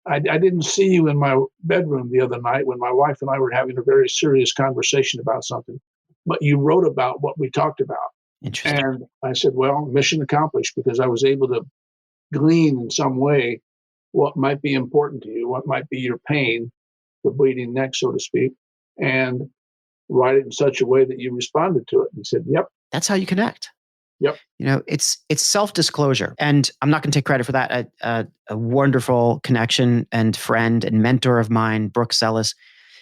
I didn't see you in my bedroom the other night when my wife and I were having a very serious conversation about something, but you wrote about what we talked about. Interesting. And I said, well, mission accomplished, because I was able to glean in some way what might be important to you, what might be your pain, the bleeding neck, so to speak, and write it in such a way that you responded to it. And he said, yep. That's how you connect. Yep. It's self-disclosure. And I'm not going to take credit for that. A wonderful connection and friend and mentor of mine, Brooke Sellis,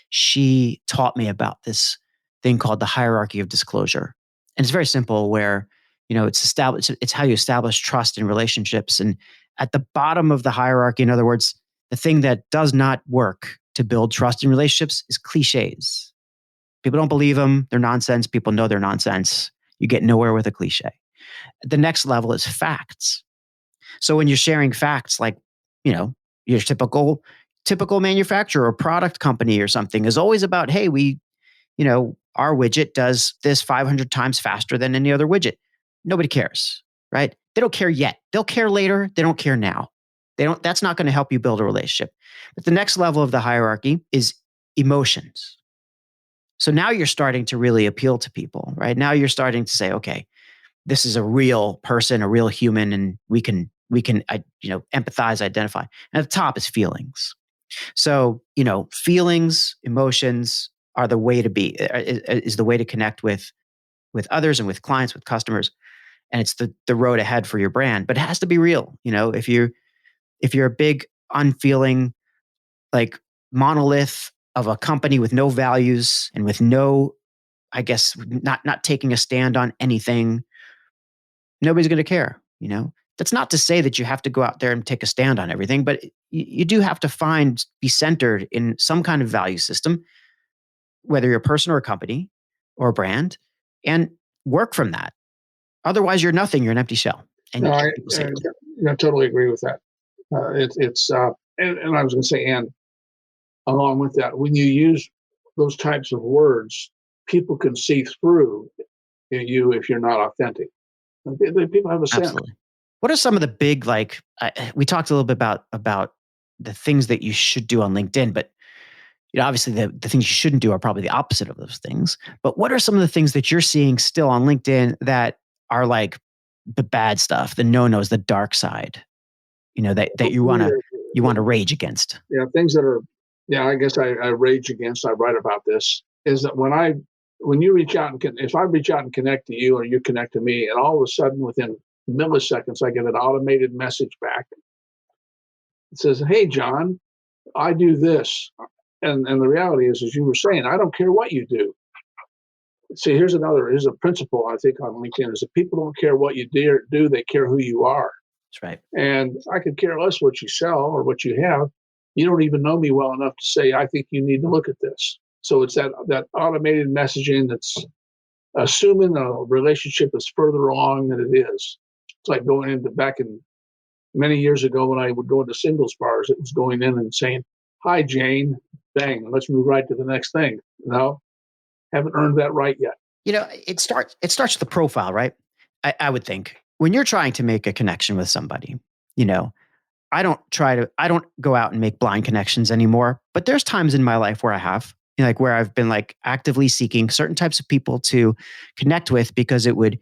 she taught me about this thing called the hierarchy of disclosure. And it's very simple where, it's how you establish trust in relationships. And at the bottom of the hierarchy, in other words, the thing that does not work to build trust in relationships is cliches. People don't believe them. They're nonsense. People know they're nonsense. You get nowhere with a cliche. The next level is facts. So when you're sharing facts, like, your typical manufacturer or product company or something is always about, hey, our widget does this 500 times faster than any other widget. Nobody cares, right? They don't care yet. They'll care later. They don't care now. That's not going to help you build a relationship. But the next level of the hierarchy is emotions. So now you're starting to really appeal to people, right? Now you're starting to say, okay, this is a real person, a real human, and we can empathize, identify. And at the top is feelings. So, feelings, emotions are the way to be, is the way to connect with others and with clients, with customers. And it's the road ahead for your brand, but it has to be real. If you're a big unfeeling, like, monolith of a company with no values and with no, I guess, not taking a stand on anything, nobody's going to care. That's not to say that you have to go out there and take a stand on everything, but you do have to be centered in some kind of value system, whether you're a person or a company or a brand, and work from that. Otherwise, you're nothing. You're an empty shell. And No, people say, I totally agree with that. And I was going to say, and along with that, when you use those types of words, people can see through you if you're not authentic. People have a sense. absolutely. What are some of the big, we talked a little bit about the things that you should do on LinkedIn, but obviously the things you shouldn't do are probably the opposite of those things. But what are some of the things that you're seeing still on LinkedIn that are like the bad stuff, the no-nos, the dark side, that you want to rage against? Yeah, things that are, I guess I rage against, I write about this, is that when you reach out if I reach out and connect to you or you connect to me, and all of a sudden within milliseconds, I get an automated message back. It says, hey, John, I do this. And the reality is, as you were saying, I don't care what you do. See, here's a principle I think on LinkedIn, is that people don't care what you do, they care who you are. That's right. And I could care less what you sell or what you have. You don't even know me well enough to say, I think you need to look at this. So it's that automated messaging that's assuming a relationship is further along than it is. It's like back in many years ago when I would go into singles bars, it was going in and saying, hi, Jane, bang, let's move right to the next thing. No, haven't earned that right yet. It starts with the profile, right? I would think when you're trying to make a connection with somebody, I don't go out and make blind connections anymore, but there's times in my life where I have, where I've been actively seeking certain types of people to connect with because it would,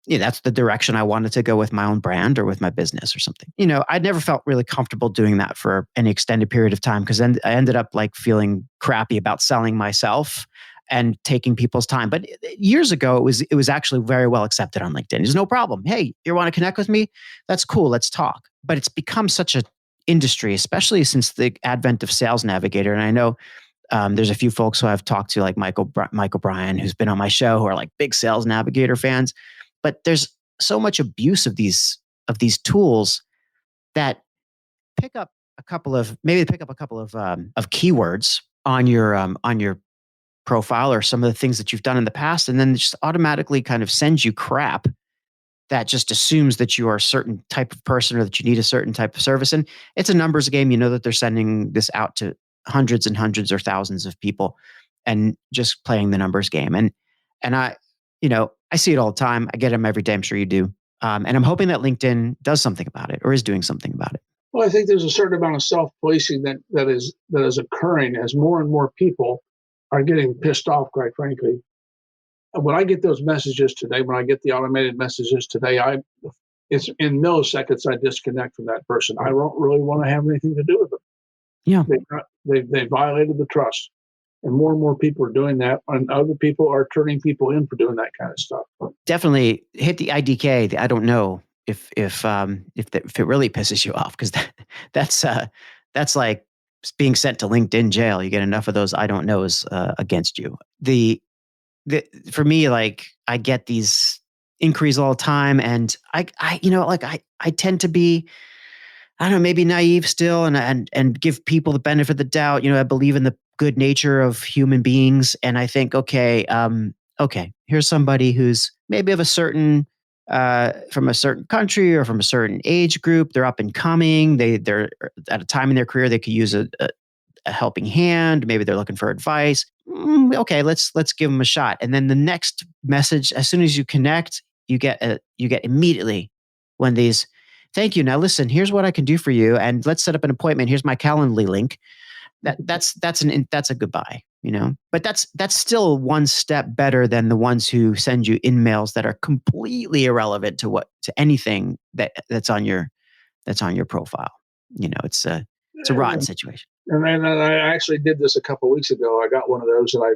that's the direction I wanted to go with my own brand or with my business or something. I'd never felt really comfortable doing that for any extended period of time because then I ended up feeling crappy about selling myself and taking people's time. But years ago, it was actually very well accepted on LinkedIn. There's no problem. Hey, you want to connect with me? That's cool. Let's talk. But it's become such an industry, especially since the advent of Sales Navigator. And I know there's a few folks who I've talked to, like Michael Bryan, who's been on my show, who are big Sales Navigator fans. But there's so much abuse of these tools that pick up a couple of keywords on your profile or some of the things that you've done in the past, and then just automatically kind of sends you crap that just assumes that you are a certain type of person or that you need a certain type of service. And it's a numbers game. That they're sending this out to hundreds and hundreds or thousands of people and just playing the numbers game. And I see it all the time. I get them every day. I'm sure you do. And I'm hoping that LinkedIn does something about it or is doing something about it. Well, I think there's a certain amount of self-placing that is occurring as more and more people are getting pissed off, quite frankly. When I get those messages today, when I get the automated messages today, it's in milliseconds I disconnect from that person. I don't really want to have anything to do with them. Yeah. They violated the trust. And more people are doing that, and other people are turning people in for doing that kind of stuff. definitely hit the IDK. I don't know if it really pisses you off, because that's that's like being sent to LinkedIn jail. You get enough of those I don't knows against you. The for me, like, I get these inquiries all the time, and I like I tend to be, I don't know, maybe naive still, and give people the benefit of the doubt. I believe in the good nature of human beings, and I think, okay, here's somebody who's maybe of a certain, from a certain country or from a certain age group. They're up and coming. They're at a time in their career they could use a helping hand. Maybe they're looking for advice. Okay, let's give them a shot. And then the next message, as soon as you connect, you get immediately one of these. Thank you. Now listen, here's what I can do for you, and let's set up an appointment. Here's my Calendly link. That's a goodbye. But that's still one step better than the ones who send you in-mails that are completely irrelevant to anything that's on your profile. It's a rotten situation. And then I actually did this a couple of weeks ago. I got one of those, and I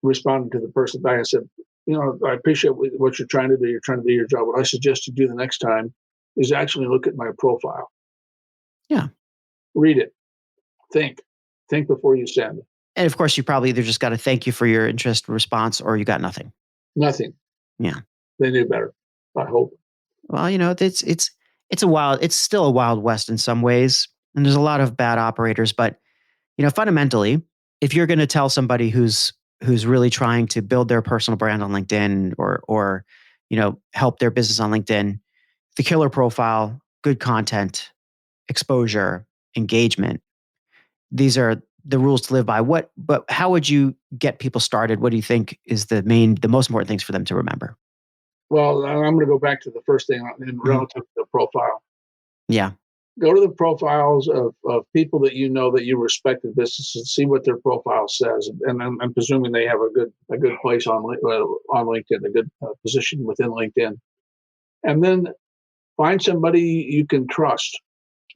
responded to the person back. I said, I appreciate what you're trying to do. You're trying to do your job. What I suggest you do the next time is actually look at my profile. Yeah. Read it. Think before you send. And of course, you probably either just got to thank you for your interest response, or you got nothing. Nothing. Yeah. They knew better, I hope. Well, it's still a wild west in some ways, and there's a lot of bad operators. But fundamentally, if you're going to tell somebody who's really trying to build their personal brand on LinkedIn, or help their business on LinkedIn, the killer profile, good content, exposure, engagement, these are the rules to live by. But how would you get people started? What do you think is the most important things for them to remember? Well, I'm going to go back to the first thing relative to the profile. Yeah. Go to the profiles of people that that you respect in business, and see what their profile says. And I'm presuming they have a good place on LinkedIn, a good position within LinkedIn. And then find somebody you can trust.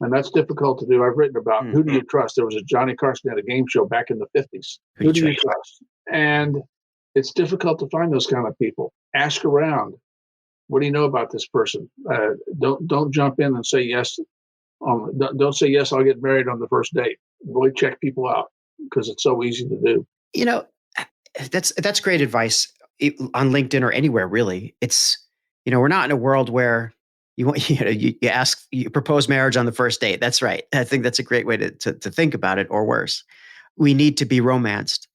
And that's difficult to do. I've written about who do you trust. There was a Johnny Carson had a game show back in the 50s. Who do you trust? And it's difficult to find those kind of people. Ask around. What do you know about this person? Don't jump in and say yes. Don't say yes, I'll get married on the first date. Really check people out, because it's so easy to do. That's great advice on LinkedIn or anywhere, really. It's, we're not in a world where you propose marriage on the first date. That's right. I think that's a great way to think about it, or worse. We need to be romanced,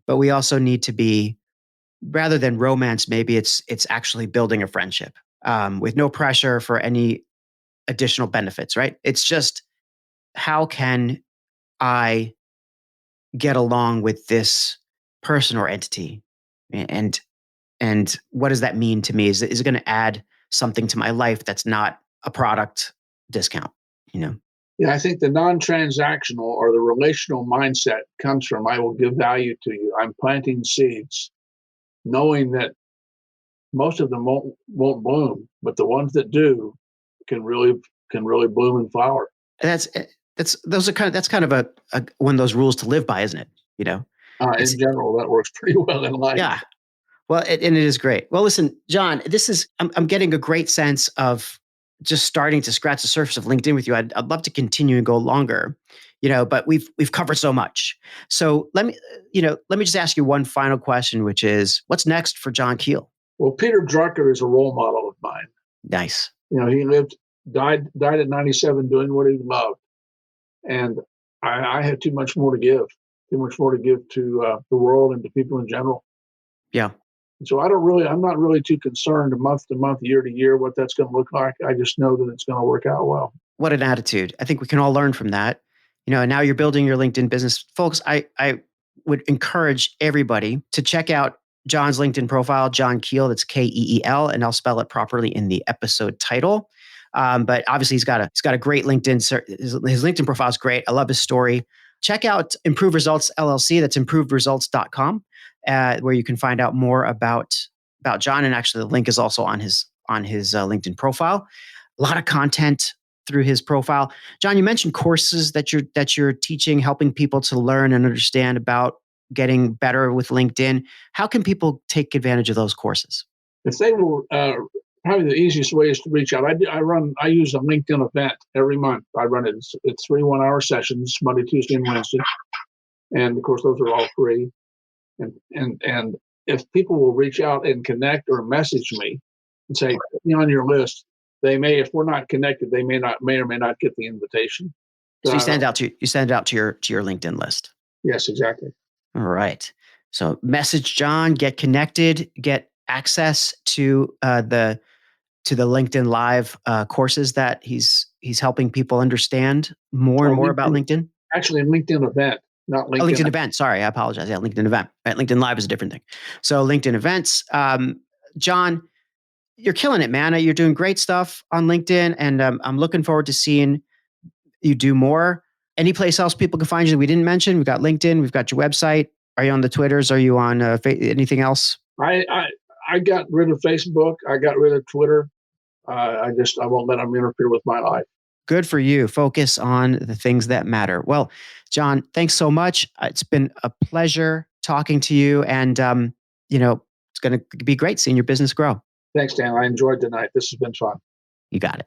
but we also need to be, rather than romance, maybe it's actually building a friendship, with no pressure for any additional benefits, right? It's just, how can I get along with this person or entity? And what does that mean to me? Is it going to add something to my life that's not a product discount? Yeah, I think the non-transactional or the relational mindset comes from, I will give value to you. I'm planting seeds, knowing that most of them won't bloom, but the ones that do can really bloom and flower. That's kind of a one of those rules to live by, isn't it? In general, that works pretty well in life. Yeah. Well, and it is great. Well, listen, Jon, I'm getting a great sense of just starting to scratch the surface of LinkedIn with you. I'd love to continue and go longer, but we've covered so much. So let me just ask you one final question, which is, what's next for Jon Keel? Well, Peter Drucker is a role model of mine. Nice. He died at 97 doing what he loved. And I had too much more to give to the world and to people in general. Yeah. So I'm not really too concerned month to month, year to year, what that's going to look like. I just know that it's going to work out well. What an attitude. I think we can all learn from that. And now you're building your LinkedIn business. Folks, I would encourage everybody to check out Jon's LinkedIn profile, Jon Keel. That's Keel, and I'll spell it properly in the episode title. But obviously he's got a great LinkedIn. His LinkedIn profile is great. I love his story. Check out Improve Results LLC. That's improvedresults.com, where you can find out more about Jon. And actually, the link is also on his LinkedIn profile. A lot of content through his profile. Jon, you mentioned courses that you're teaching, helping people to learn and understand about getting better with LinkedIn. How can people take advantage of those courses? if they will, probably the easiest way is to reach out. I use a LinkedIn event every month. I run it. It's 3 1-hour sessions, Monday, Tuesday, and Wednesday. And of course, those are all free. And if people will reach out and connect or message me and say, put me on your list, they may, if we're not connected, they may or may not get the invitation. So you send it out to your LinkedIn list. Yes, exactly. All right. So message Jon, get connected, get access to the LinkedIn Live courses that he's helping people understand more and more about LinkedIn. Actually, a LinkedIn event, not LinkedIn. LinkedIn event. Sorry, I apologize. Yeah, LinkedIn event. Right, LinkedIn Live is a different thing. So LinkedIn events. Jon, you're killing it, man. You're doing great stuff on LinkedIn, and I'm looking forward to seeing you do more. Any place else people can find you that we didn't mention? We've got LinkedIn. We've got your website. Are you on the Twitters? Are you on anything else? I got rid of Facebook. I got rid of Twitter. I won't let them interfere with my life. Good for you. Focus on the things that matter. Well, Jon, thanks so much. It's been a pleasure talking to you, and it's going to be great seeing your business grow. Thanks, Dan. I enjoyed tonight. This has been fun. You got it.